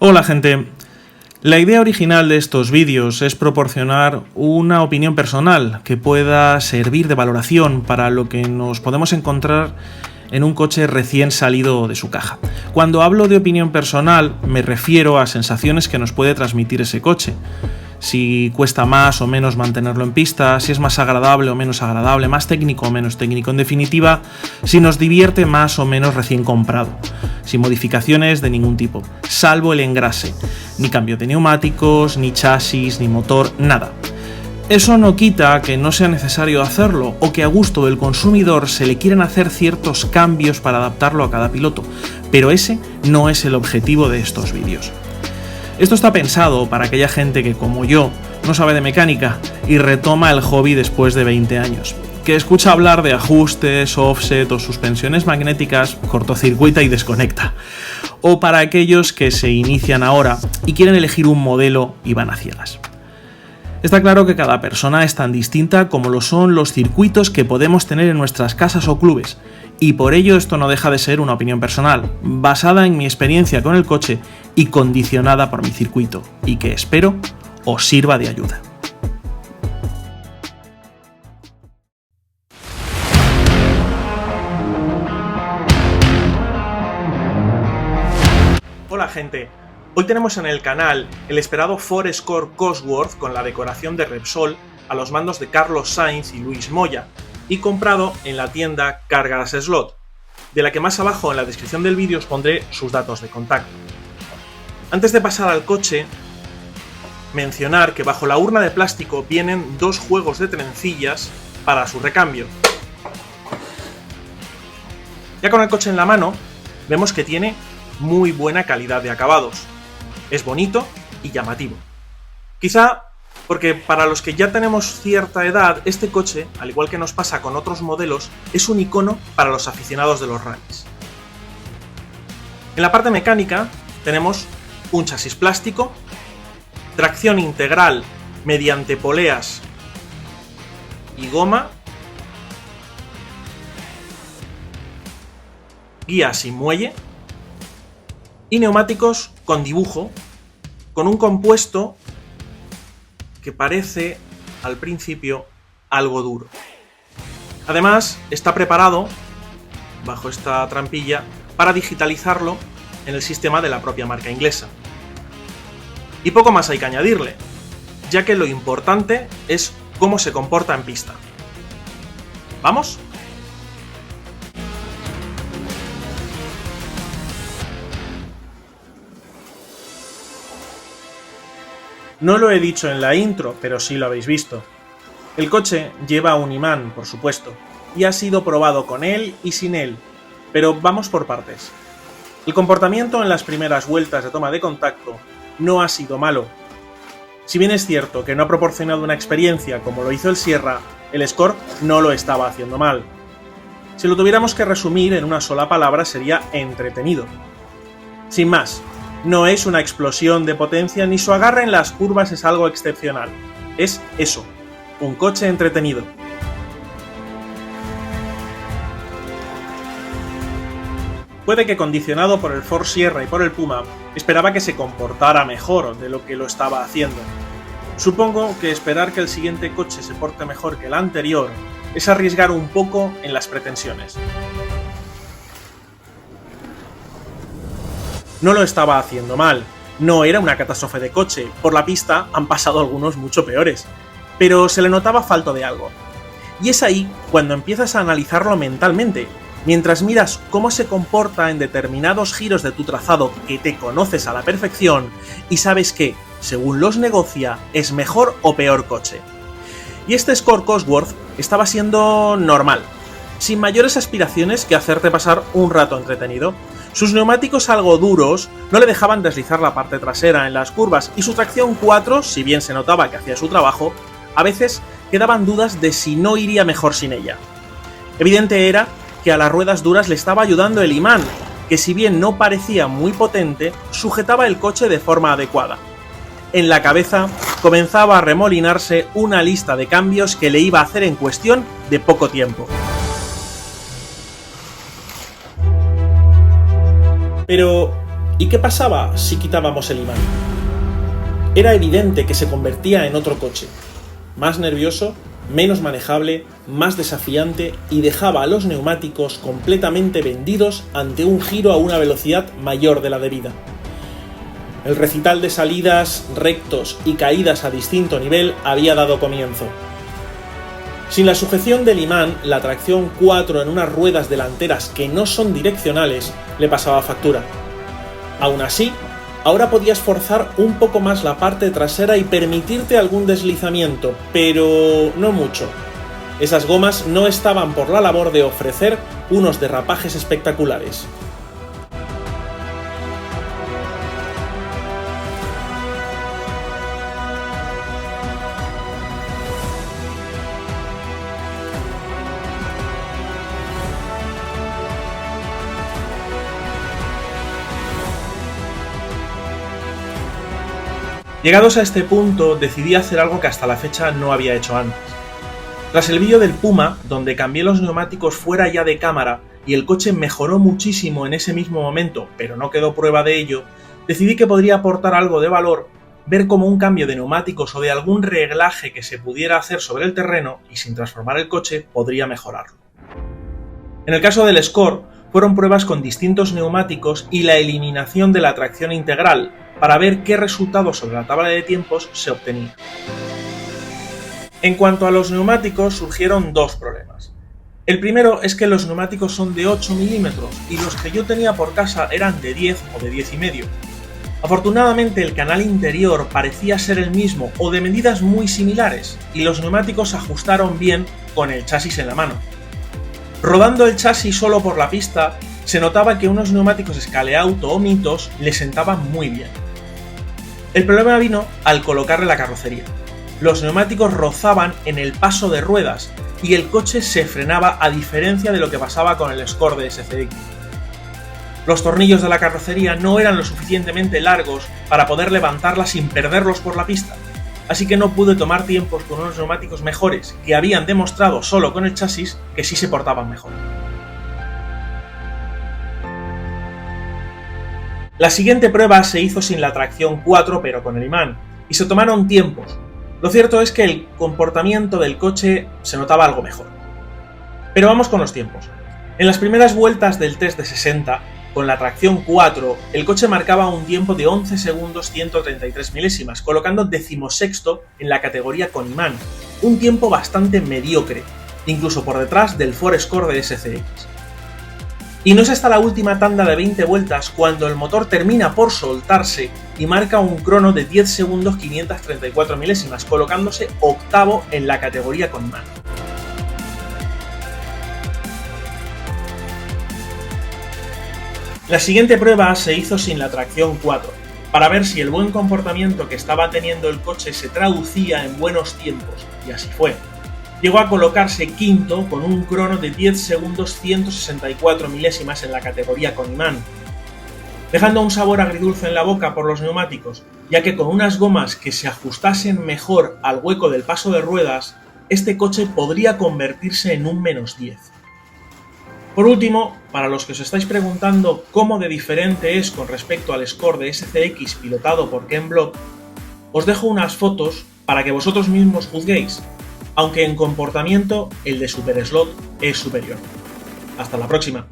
Hola gente, la idea original de estos vídeos es proporcionar una opinión personal que pueda servir de valoración para lo que nos podemos encontrar en un coche recién salido de su caja. Cuando hablo de opinión personal me refiero a sensaciones que nos puede transmitir ese coche. Si cuesta más o menos mantenerlo en pista, si es más agradable o menos agradable, más técnico o menos técnico, en definitiva, si nos divierte más o menos recién comprado, sin modificaciones de ningún tipo, salvo el engrase, ni cambio de neumáticos, ni chasis, ni motor, nada. Eso no quita que no sea necesario hacerlo o que a gusto del consumidor se le quieran hacer ciertos cambios para adaptarlo a cada piloto, pero ese no es el objetivo de estos vídeos. Esto está pensado para aquella gente que, como yo, no sabe de mecánica y retoma el hobby después de 20 años, que escucha hablar de ajustes, offset o suspensiones magnéticas, cortocircuita y desconecta, o para aquellos que se inician ahora y quieren elegir un modelo y van a ciegas. Está claro que cada persona es tan distinta como lo son los circuitos que podemos tener en nuestras casas o clubes, y por ello esto no deja de ser una opinión personal, basada en mi experiencia con el coche y condicionada por mi circuito, y que espero os sirva de ayuda. Hola gente, hoy tenemos en el canal el esperado Ford Escort Cosworth con la decoración de Repsol a los mandos de Carlos Sainz y Luis Moya, y comprado en la tienda Car Garage Slot, de la que más abajo en la descripción del vídeo os pondré sus datos de contacto. Antes de pasar al coche, mencionar que bajo la urna de plástico vienen dos juegos de trencillas para su recambio. Ya con el coche en la mano, vemos que tiene muy buena calidad de acabados. Es bonito y llamativo. Quizá porque para los que ya tenemos cierta edad, este coche, al igual que nos pasa con otros modelos, es un icono para los aficionados de los rallies. En la parte mecánica tenemos un chasis plástico, tracción integral mediante poleas y goma, guías y muelle, y neumáticos con dibujo, con un compuesto que parece, al principio, algo duro. Además, está preparado, bajo esta trampilla, para digitalizarlo en el sistema de la propia marca inglesa. Y poco más hay que añadirle, ya que lo importante es cómo se comporta en pista. ¿Vamos? No lo he dicho en la intro, pero sí lo habéis visto. El coche lleva un imán, por supuesto, y ha sido probado con él y sin él, pero vamos por partes. El comportamiento en las primeras vueltas de toma de contacto no ha sido malo. Si bien es cierto que no ha proporcionado una experiencia como lo hizo el Sierra, el Escort no lo estaba haciendo mal. Si lo tuviéramos que resumir en una sola palabra sería entretenido. Sin más. No es una explosión de potencia ni su agarre en las curvas es algo excepcional. Es eso, un coche entretenido. Puede que condicionado por el Ford Sierra y por el Puma, esperaba que se comportara mejor de lo que lo estaba haciendo. Supongo que esperar que el siguiente coche se porte mejor que el anterior es arriesgar un poco en las pretensiones. No lo estaba haciendo mal, no era una catástrofe de coche, por la pista han pasado algunos mucho peores, pero se le notaba falta de algo. Y es ahí cuando empiezas a analizarlo mentalmente, mientras miras cómo se comporta en determinados giros de tu trazado que te conoces a la perfección y sabes que, según los negocia, es mejor o peor coche. Y este Escort Cosworth estaba siendo normal, sin mayores aspiraciones que hacerte pasar un rato entretenido. Sus neumáticos algo duros no le dejaban deslizar la parte trasera en las curvas y su tracción 4, si bien se notaba que hacía su trabajo, a veces quedaban dudas de si no iría mejor sin ella. Evidente era que a las ruedas duras le estaba ayudando el imán, que si bien no parecía muy potente, sujetaba el coche de forma adecuada. En la cabeza comenzaba a remolinarse una lista de cambios que le iba a hacer en cuestión de poco tiempo. Pero, ¿Y qué pasaba si quitábamos el imán? Era evidente que se convertía en otro coche, más nervioso, menos manejable, más desafiante y dejaba a los neumáticos completamente vendidos ante un giro a una velocidad mayor de la debida. El recital de salidas, rectos y caídas a distinto nivel había dado comienzo. Sin la sujeción del imán, la tracción 4 en unas ruedas delanteras que no son direccionales le pasaba factura. Aún así, ahora podías forzar un poco más la parte trasera y permitirte algún deslizamiento, pero no mucho. Esas gomas no estaban por la labor de ofrecer unos derrapajes espectaculares. Llegados a este punto, decidí hacer algo que hasta la fecha no había hecho antes. Tras el vídeo del Puma, donde cambié los neumáticos fuera ya de cámara y el coche mejoró muchísimo en ese mismo momento, pero no quedó prueba de ello, decidí que podría aportar algo de valor ver cómo un cambio de neumáticos o de algún reglaje que se pudiera hacer sobre el terreno y sin transformar el coche podría mejorarlo. En el caso del Score, fueron pruebas con distintos neumáticos y la eliminación de la tracción integral, para ver qué resultado sobre la tabla de tiempos se obtenía. En cuanto a los neumáticos, surgieron dos problemas. El primero es que los neumáticos son de 8 milímetros y los que yo tenía por casa eran de 10 o de 10,5. Afortunadamente el canal interior parecía ser el mismo o de medidas muy similares y los neumáticos se ajustaron bien con el chasis en la mano. Rodando el chasis solo por la pista, se notaba que unos neumáticos Scaleauto o Mitos le sentaban muy bien. El problema vino al colocarle la carrocería. Los neumáticos rozaban en el paso de ruedas y el coche se frenaba a diferencia de lo que pasaba con el Score de SCX. Los tornillos de la carrocería no eran lo suficientemente largos para poder levantarla sin perderlos por la pista, así que no pude tomar tiempos con unos neumáticos mejores que habían demostrado solo con el chasis que sí se portaban mejor. La siguiente prueba se hizo sin la tracción 4 pero con el imán, y se tomaron tiempos. Lo cierto es que el comportamiento del coche se notaba algo mejor. Pero vamos con los tiempos. En las primeras vueltas del test de 60, con la tracción 4, el coche marcaba un tiempo de 11 segundos 133 milésimas, colocando 16º en la categoría con imán, un tiempo bastante mediocre, incluso por detrás del Ford Score de SCX. Y no es hasta la última tanda de 20 vueltas cuando el motor termina por soltarse y marca un crono de 10 segundos 534 milésimas, colocándose octavo en la categoría con imán. La siguiente prueba se hizo sin la tracción 4, para ver si el buen comportamiento que estaba teniendo el coche se traducía en buenos tiempos, y así fue. Llegó a colocarse quinto con un crono de 10 segundos 164 milésimas en la categoría con imán, dejando un sabor agridulce en la boca por los neumáticos, ya que con unas gomas que se ajustasen mejor al hueco del paso de ruedas, este coche podría convertirse en un -10. Por último, para los que os estáis preguntando cómo de diferente es con respecto al Score de SCX pilotado por Ken Block, os dejo unas fotos para que vosotros mismos juzguéis, aunque en comportamiento el de Super Slot es superior. Hasta la próxima.